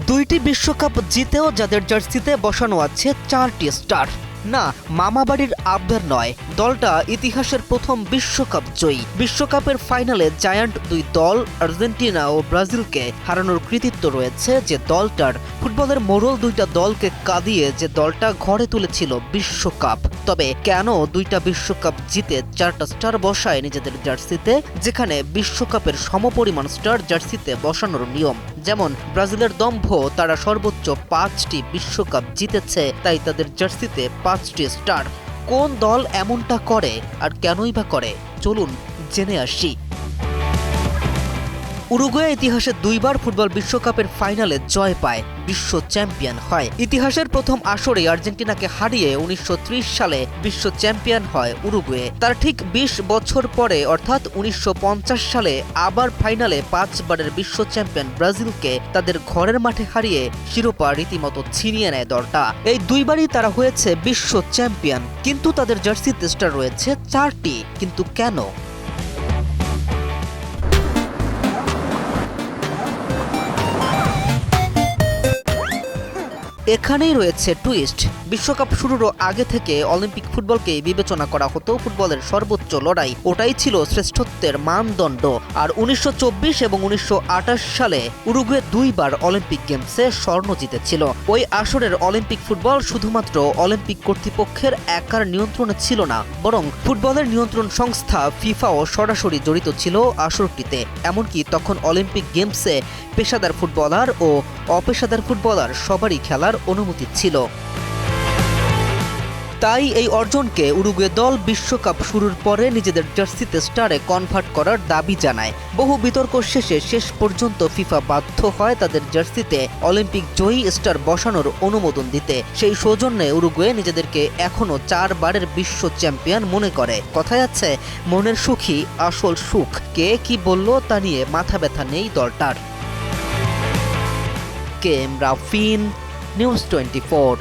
দুইটি বিশ্বকাপ জিতেও যাদের জার্সিতে বসানো আছে 4টি স্টার। না, মামাবাড়ির আবদার নয়, দলটা ইতিহাসের প্রথম বিশ্বকাপ জয়ী। বিশ্বকাপের ফাইনালে জায়ান্ট দুই দল আর্জেন্টিনা ও ব্রাজিলকে হারানোর কৃতিত্ব রয়েছে যে দলটার। ফুটবলের মোড়ল দুইটা দলকে কাঁদিয়ে যে দলটা ঘরে তুলেছিল বিশ্বকাপ। তবে কেন দুইটা বিশ্বকাপ জিতে 4টা স্টার বসায় নিজেদের জার্সিতে, যেখানে বিশ্বকাপের সমপরিমাণ স্টার জার্সিতে বসানোর নিয়ম? যেমন ব্রাজিলের দম্ভ, তারা সর্বোচ্চ 5টি বিশ্বকাপ জিতেছে, তাই তাদের জার্সিতে 5টি স্টার। কোন দল এমনটা করে আর কেনই বা করে, চলুন জেনে আসি। উরুগুয়ে ইতিহাসে দুইবার ফুটবল বিশ্বকাপের ফাইনালে জয় পায়, বিশ্ব চ্যাম্পিয়ন হয়। ইতিহাসের প্রথম আসরে আর্জেন্টিনাকে হারিয়ে 1930 সালে বিশ্ব চ্যাম্পিয়ন হয় উরুগুয়ে। তার ঠিক 20 বছর পরে অর্থাৎ 1950 সালে আবার ফাইনালে 5 বারের বিশ্ব চ্যাম্পিয়ন ব্রাজিলকে তাদের ঘরের মাঠে হারিয়ে শিরোপা রীতিমতো ছিনিয়ে নেয় দলটা। এই দুইবারই তারা হয়েছে বিশ্ব চ্যাম্পিয়ন, কিন্তু তাদের জার্সিতে স্টার রয়েছে 4টি। কিন্তু কেন? এখানেই রয়েছে টুইস্ট। বিশ্বকাপ শুরুরও আগে থেকে অলিম্পিক ফুটবলকে বিবেচনা করা হতো ফুটবলের সর্বোচ্চ লড়াই, ওটাই ছিল শ্রেষ্ঠত্বের মানদণ্ড। আর 1924 এবং 1928 সালে উরুগুয়ে দুইবার অলিম্পিক গেমসে স্বর্ণ জিতেছিল। ওই আসরের অলিম্পিক ফুটবল শুধুমাত্র অলিম্পিক কর্তৃপক্ষের একার নিয়ন্ত্রণে ছিল না, বরং ফুটবলের নিয়ন্ত্রণ সংস্থা ফিফাও সরাসরি জড়িত ছিল আসরটিতে। এমনকি তখন অলিম্পিক গেমসে পেশাদার ফুটবলার ও অপেশাদার ফুটবলার সবারই খেলার অনুমতি ছিল। তাই এই অর্জনকে উরুগুয়ে দল বিশ্বকাপ শুরুর পরে নিজেদের জার্সিতে স্টারে কনভার্ট করার দাবি জানায়। বহু বিতর্ক শেষে শেষ পর্যন্ত ফিফা বাধ্য হয় তাদের জার্সিতে অলিম্পিক জয়ী স্টার বসানোর অনুমোদন দিতে। সেই সৌজন্যে উরুগুয়ে নিজেদেরকে এখনো 4 বারের বিশ্ব চ্যাম্পিয়ন মনে করে। কথায় আছে, মনের সুখী আসল সুখ। কে কি বলল তা নিয়ে মাথা ব্যথা নেই দলটার। K M Rafin, news 24।